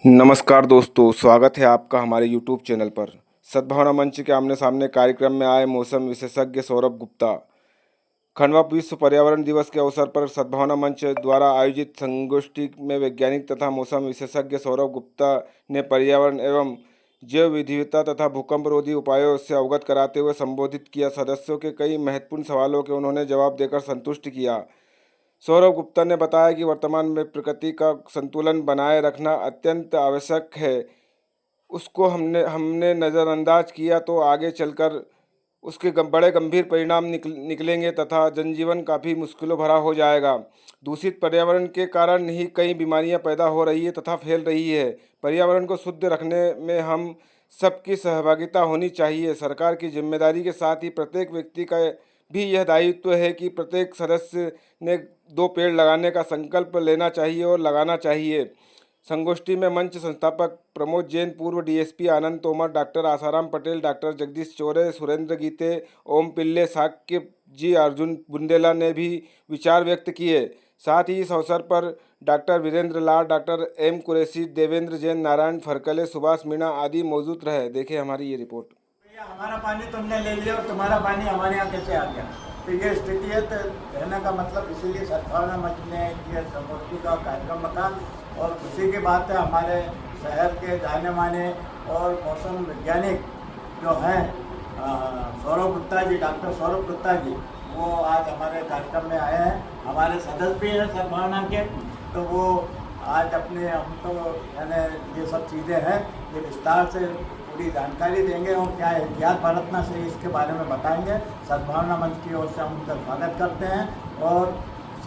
नमस्कार दोस्तों, स्वागत है आपका हमारे YouTube चैनल पर। सद्भावना मंच के आमने सामने कार्यक्रम में आए मौसम विशेषज्ञ सौरभ गुप्ता। खंडवा विश्व पर्यावरण दिवस के अवसर पर सद्भावना मंच द्वारा आयोजित संगोष्ठी में वैज्ञानिक तथा मौसम विशेषज्ञ सौरभ गुप्ता ने पर्यावरण एवं जैव विविधता तथा भूकंप रोधी उपायों से अवगत कराते हुए संबोधित किया। सदस्यों के कई महत्वपूर्ण सवालों के उन्होंने जवाब देकर संतुष्ट किया। सौरभ गुप्ता ने बताया कि वर्तमान में प्रकृति का संतुलन बनाए रखना अत्यंत आवश्यक है। उसको हमने हमने नज़रअंदाज किया तो आगे चलकर उसके बड़े गंभीर परिणाम निकलेंगे तथा जनजीवन काफ़ी मुश्किलों भरा हो जाएगा। दूषित पर्यावरण के कारण ही कई बीमारियां पैदा हो रही है तथा फैल रही है। पर्यावरण को शुद्ध रखने में हम सबकी सहभागिता होनी चाहिए। सरकार की जिम्मेदारी के साथ ही प्रत्येक व्यक्ति का भी यह दायित्व है कि प्रत्येक सदस्य ने 2 पेड़ लगाने का संकल्प लेना चाहिए और लगाना चाहिए। संगोष्ठी में मंच संस्थापक प्रमोद जैन, पूर्व डीएसपी आनंद तोमर, डॉक्टर आसाराम पटेल, डॉक्टर जगदीश चौरे, सुरेंद्र गीते, ओम पिल्ले, साकिब जी, अर्जुन बुंदेला ने भी विचार व्यक्त किए। साथ ही इस अवसर पर डॉक्टर वीरेंद्र लाल, डॉक्टर एम कुरैशी, देवेंद्र जैन, नारायण फरकले, सुभाष मीणा आदि मौजूद रहे। देखिए हमारी ये रिपोर्ट। हमारा पानी तुमने ले लिया और तुम्हारा पानी हमारे यहाँ कैसे आ गया? तो ये स्थिति है। तो कहने का मतलब इसीलिए सद्भावना मंच ने ये संगोष्ठी का कार्यक्रम रखा और खुशी की बात है, हमारे शहर के जाने माने और मौसम वैज्ञानिक जो हैं सौरभ गुप्ता जी, डॉक्टर सौरभ गुप्ता जी, वो आज हमारे कार्यक्रम में आए हैं। हमारे सदस्य भी हैं सद्भावना के, तो वो आज अपने हम तो यानी ये सब चीज़ें हैं, ये विस्तार से पूरी जानकारी देंगे और क्या एहतियात बरतना से इसके बारे में बताएंगे। सद्भावना मंच की ओर से हम उनका स्वागत करते हैं और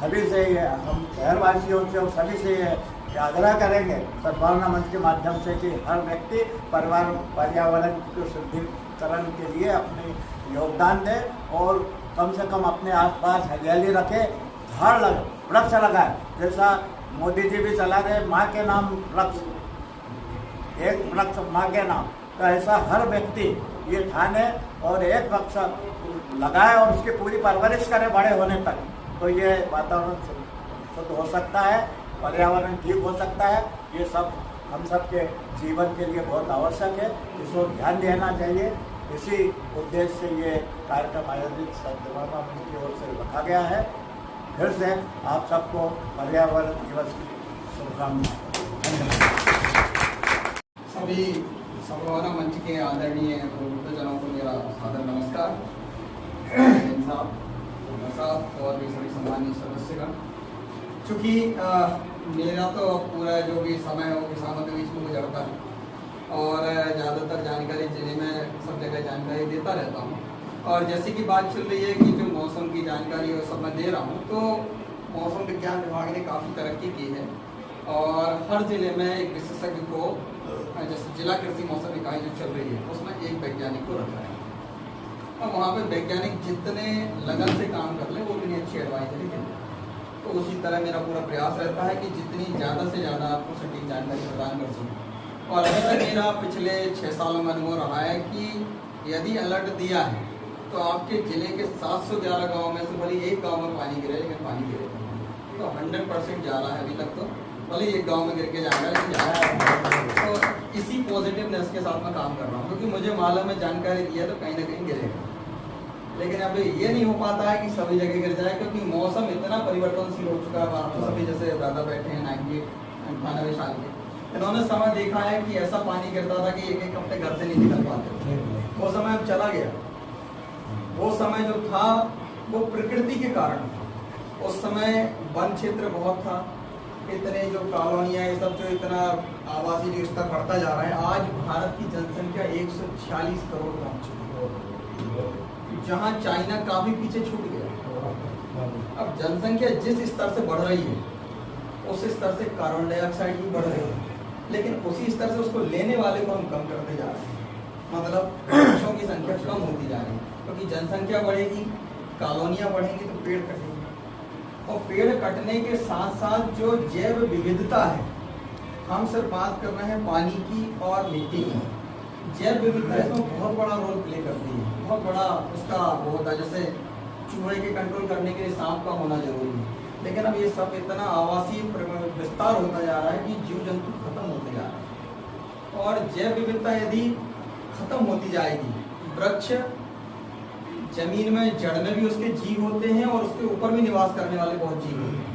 सभी से हम शहरवासियों से और सभी से ये आग्रह करेंगे सद्भावना मंच के माध्यम से कि हर व्यक्ति पर्यावरण के शुद्धिकरण के लिए अपने योगदान दे और कम से कम अपने आसपास हरियाली रखे, झाड़ लगे, वृक्ष लगाए। जैसा मोदी जी भी चला रहे माँ के नाम वृक्ष, एक वृक्ष माँ के नाम, तो ऐसा हर व्यक्ति ये ठाने और एक वृक्ष लगाए और उसकी पूरी परवरिश करे बड़े होने तक, तो ये वातावरण शुद्ध हो सकता है, पर्यावरण ठीक हो सकता है। ये सब हम सब के जीवन के लिए बहुत आवश्यक है, इस ओर ध्यान देना चाहिए। इसी उद्देश्य से ये कार्यक्रम आयोजित सद्भावना मंच की ओर से रखा गया है। फिर से आप सबको पर्यावरण दिवस की शुभकामनाएं। सभी सद्भावना मंच के आदरणीय वृद्धजनों को मेरा सादर नमस्कार। साहब और भी सभी सम्मानित सदस्यगण, चूँकि मेरा तो पूरा जो भी समय है वो किसानों के बीच में गुजरता है और ज़्यादातर जानकारी जिले में सब जगह जानकारी देता रहता हूँ। और जैसे कि बात चल रही है कि जो मौसम की जानकारी वो सब मैं दे रहा हूँ, तो मौसम विज्ञान विभाग ने काफ़ी तरक्की की है और हर ज़िले में एक विशेषज्ञ को, जैसे जिला कृषि मौसम इकाई जो चल रही है उसमें एक वैज्ञानिक को रखा है और वहाँ पे वैज्ञानिक जितने लगन से काम कर लें वो उतनी अच्छी एडवाइजरी दें। तो उसी तरह मेरा पूरा प्रयास रहता है कि जितनी ज़्यादा से ज़्यादा आपको सटीक जानकारी प्रदान कर सकूँ। और अभी तक मेरा पिछले 6 सालों में अनुभव रहा है कि यदि अलर्ट दिया है तो आपके ज़िले के 711 गाँव में से भले एक गाँव में पानी गिरे, लेकिन पानी गिरेगा तो 100% जा रहा है अभी तक। तो भले एक गांव में गिर के जाएगा, लेकिन जा रहा है। तो इसी पॉजिटिवनेस के साथ मैं काम कर रहा हूँ, क्योंकि मुझे मालूम है जानकारी दी है तो कहीं ना कहीं गिरेगा। लेकिन अब ये नहीं हो पाता है कि सभी जगह गिर जाए, क्योंकि मौसम इतना परिवर्तनशील हो चुका है। तो सभी जैसे दादा बैठे हैं 98 साल के, इन्होंने समय देखा है कि ऐसा पानी गिरता था कि एक हफ्ते घर से नहीं निकल पाते। वो समय अब चला गया। वो समय जो था वो प्रकृति के कारण था। उस समय वन क्षेत्र बहुत था, इतने जो कॉलोनियाँ ये सब जो इतना आवासीय जो स्तर बढ़ता जा रहा है। आज भारत की जनसंख्या 146 करोड़ पहुँच चुकी है, जहाँ चाइना काफ़ी पीछे छूट गया। अब जनसंख्या जिस स्तर से बढ़ रही है उस स्तर से कार्बन डाइऑक्साइड भी बढ़ रही है, लेकिन उसी स्तर से उसको लेने वाले को हम कम करते जा रहे हैं। मतलब वृक्षों की संख्या कम होती जा रही है, क्योंकि जनसंख्या बढ़ेगी, कॉलोनियाँ बढ़ेंगी तो पेड़ कटेंगे और पेड़ कटने के साथ साथ जो जैव विविधता है, हम सिर्फ बात कर रहे हैं पानी की और मिट्टी की, जैव विविधता इसमें बहुत बड़ा रोल प्ले करती है। बहुत बड़ा उसका वो होता है, जैसे चूहे के कंट्रोल करने के लिए सांप का होना जरूरी है, लेकिन अब ये सब इतना आवासीय विस्तार होता जा रहा है कि जीव जंतु खत्म होते जा रहे हैं। और जैव विविधता यदि खत्म होती जाएगी, वृक्ष जमीन में जड़ में भी उसके जीव होते हैं और उसके ऊपर भी निवास करने वाले बहुत जीव होते हैं।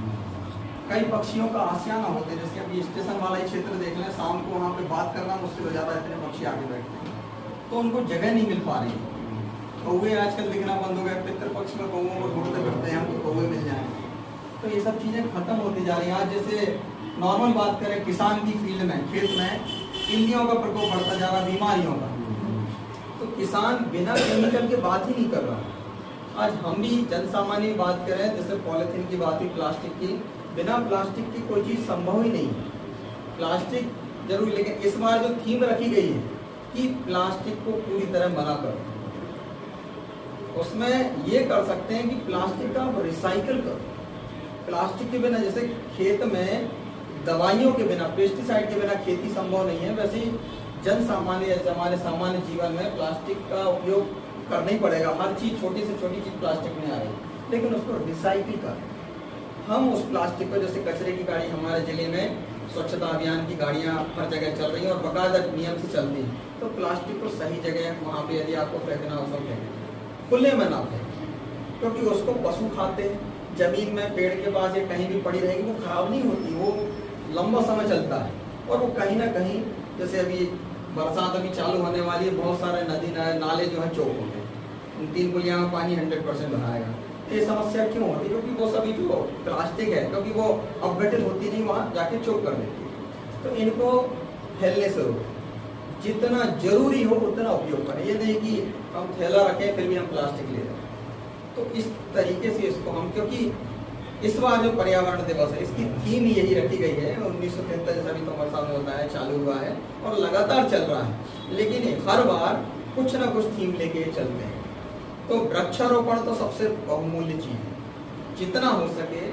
कई पक्षियों का आशियाना होते हैं, जैसे अभी स्टेशन वाला ही क्षेत्र देख लें, शाम को वहाँ पे बात करना मुश्किल हो जाता है, इतने पक्षी आगे बैठते हैं, तो उनको जगह नहीं मिल पा रही। कौवे आजकल दिखना बंद हो गए, पितृपक्ष में कौवों को ढूंढते फिरते हैं, हमको कौवे मिल जाएं, तो ये सब चीज़ें खत्म होती जा रही हैं। आज जैसे नॉर्मल बात करें, किसान की फील्ड में, खेत में इल्लियों का प्रकोप बढ़ता जा रहा, बीमारियों का, तो किसान बिना केमिकल के बात ही नहीं कर रहा। आज हम भी जन सामान्य की बात करें, जैसे पॉलीथीन की बात हुई, प्लास्टिक की, बिना प्लास्टिक की कोई चीज़ संभव ही नहीं है। प्लास्टिक जरूर, लेकिन इस बार जो थीम रखी गई है कि प्लास्टिक को पूरी तरह मना करो, उसमें ये कर सकते हैं कि प्लास्टिक का आप रिसाइकल करो। प्लास्टिक के बिना, जैसे खेत में दवाइयों के बिना, पेस्टिसाइड के बिना खेती संभव नहीं है, वैसे ही जन सामान्य, हमारे सामान्य जीवन में प्लास्टिक का उपयोग करना ही पड़ेगा। हर चीज़, छोटी से छोटी चीज़ प्लास्टिक में आ रही है, लेकिन उसको रिसाइकिल कर, हम उस प्लास्टिक को, जैसे कचरे की गाड़ी हमारे जिले में स्वच्छता अभियान की गाड़ियाँ हर जगह चल रही हैं और बाकायदा नियम से चलती हैं, तो प्लास्टिक को सही जगह वहाँ पे यदि आपको फेंकना हो तो फेंकें, खुले में ना फेंकें, क्योंकि उसको पशु खाते हैं। जमीन में पेड़ के पास या कहीं भी पड़ी रहेगी, वो खराब नहीं होती, वो लंबा समय चलता है, और वो कहीं ना कहीं, जैसे अभी बरसात अभी चालू होने वाली है, बहुत सारे नदी नाले जो है चौक होंगे, उन 3 पुलिया में पानी 100% भराएगा। ये समस्या क्यों होती है? क्योंकि वो सभी जो प्लास्टिक है, क्योंकि वो अपघटित होती नहीं, वहाँ जाके चोक कर देती है, तो इनको फैलने से रोकें। जितना जरूरी हो उतना उपयोग करें, ये नहीं कि हम थैला रखें फिर भी हम प्लास्टिक ले रहे हैं। तो इस तरीके से इसको हम, क्योंकि इस बार जो पर्यावरण दिवस है, इसकी थीम यही रखी गई है, 1973 जैसा भी तुम्हारे सामने होता है, चालू हुआ है और लगातार चल रहा है, लेकिन हर बार कुछ ना कुछ थीम लेके चलते हैं। तो वृक्षारोपण तो सबसे बहुमूल्य चीज है, जितना हो सके